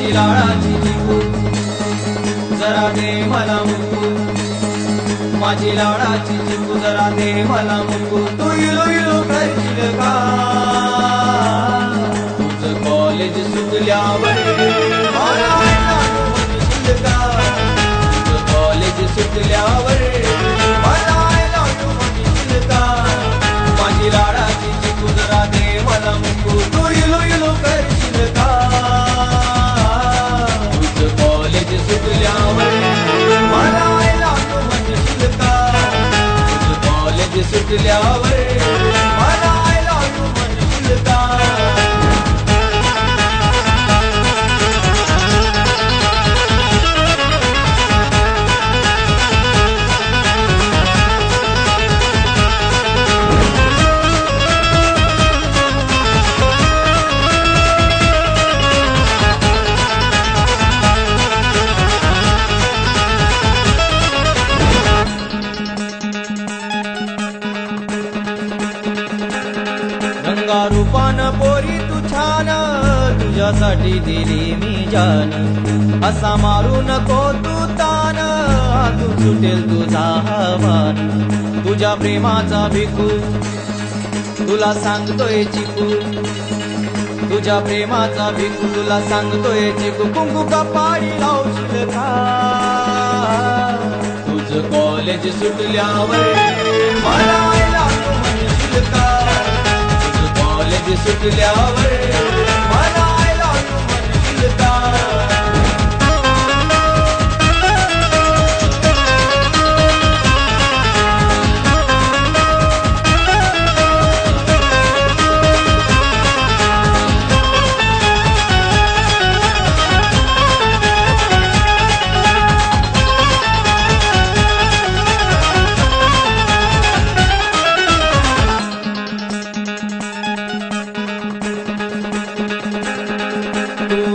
माझी लाडाची चिकू जरा दे मला मुकू, माझी लाडाची चिकू जरा दे मला मुकू. तू इलो इलो करशील का तुझं कॉलेज सुटल्यावर मला म्हणशील का, तुझं कॉलेज सुटल्यावर मला म्हणशील का. माझी लाडाची चिकू जरा दे मला मुकू, तू इलो इलो करशील का तुझं कॉलेज सुटल्यावर मला म्हणशील का, तुझं कॉलेज सुटल्यावर मला म्हणशील का. रूपान पोरी तू छान, तुझ्यासाठी दिली मी जान. असा मारू नको तू तान, हातून सुटेल तुझा आव्हान. तुझ्या प्रेमाचा भिकू तुला सांगतोय चिकू, तुझ्या प्रेमाचा भिकू तुला सांगतोय चिकू. कुंकू का पाणी लावशील का तुझं कॉलेज सुटल्यावर मला म्हणशील का, कॉलेज सुटल्यावर मला म्हणशील का.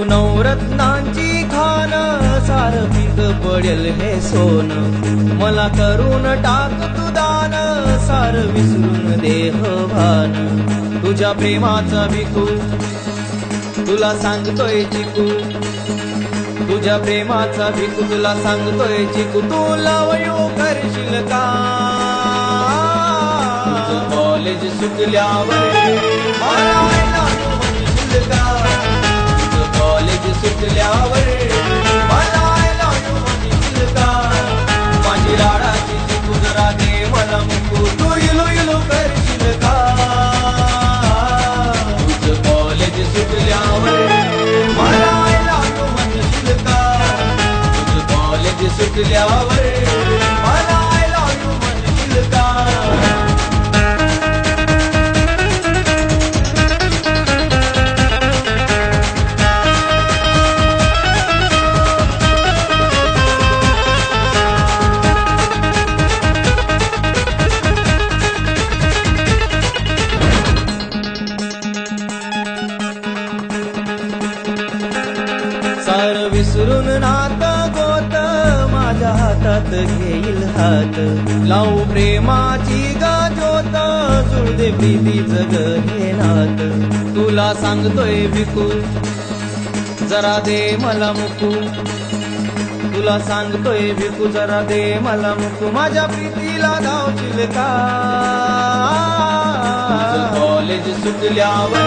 नवरत्नांची खान सारं पीक पडेल हे सोन. मला करून टाक तू दान, सारं विसरून देह भान. तुझ्या प्रेमाचा भिकू तुला सांगतोय चिकू, तुझ्या प्रेमाचा भिकू तुला सांगतोय चिकू. तू लवयो करशील का तुझं कॉलेज सुटल्यावर मला म्हणशील का, कॉलेज सुटल्यावर मला म्हणशील का. माझी लाडाची चिकू जरा दे मला मुकू, तू इलो इलो करशील का तुझं कॉलेज सुटल्यावर मला म्हणशील का, तुझं कॉलेज सुटल्यावर मला म्हणशील का. सार विसरून नात गोत माझ्या हातात घेईल हात. लावू प्रेमाची गाजोत जुळ दे प्रीतीचं ग हे नात. तुला सांगतोय भिकू जरा दे मला मुकू, तुला सांगतोय भिकू जरा दे मला मुकू. माझ्या प्रीतीला धावशील का कॉलेज सुटल्यावर